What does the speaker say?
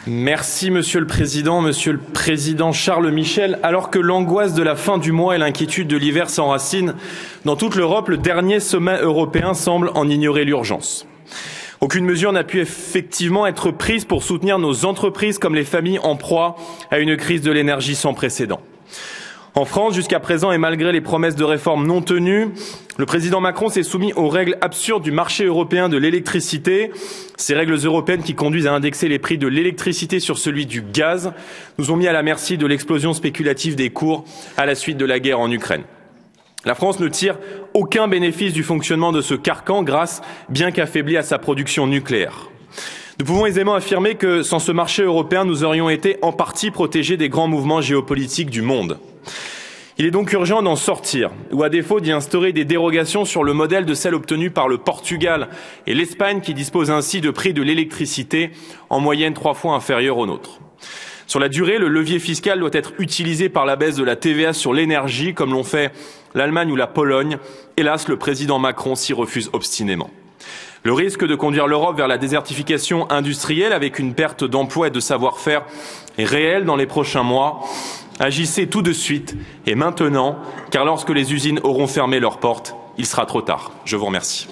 Merci Monsieur le Président Charles Michel. Alors que l'angoisse de la fin du mois et l'inquiétude de l'hiver s'enracinent dans toute l'Europe, le dernier sommet européen semble en ignorer l'urgence. Aucune mesure n'a pu effectivement être prise pour soutenir nos entreprises comme les familles en proie à une crise de l'énergie sans précédent. En France, jusqu'à présent, et malgré les promesses de réformes non tenues, le président Macron s'est soumis aux règles absurdes du marché européen de l'électricité. Ces règles européennes qui conduisent à indexer les prix de l'électricité sur celui du gaz nous ont mis à la merci de l'explosion spéculative des cours à la suite de la guerre en Ukraine. La France ne tire aucun bénéfice du fonctionnement de ce carcan grâce, bien qu'affaibli, à sa production nucléaire. Nous pouvons aisément affirmer que sans ce marché européen, nous aurions été en partie protégés des grands mouvements géopolitiques du monde. Il est donc urgent d'en sortir, ou à défaut d'y instaurer des dérogations sur le modèle de celles obtenues par le Portugal et l'Espagne qui disposent ainsi de prix de l'électricité en moyenne 3 fois inférieurs aux nôtres. Sur la durée, le levier fiscal doit être utilisé par la baisse de la TVA sur l'énergie, comme l'ont fait l'Allemagne ou la Pologne. Hélas, le président Macron s'y refuse obstinément. Le risque de conduire l'Europe vers la désertification industrielle avec une perte d'emplois et de savoir-faire est réel dans les prochains mois. Agissez tout de suite et maintenant, car lorsque les usines auront fermé leurs portes, il sera trop tard. Je vous remercie.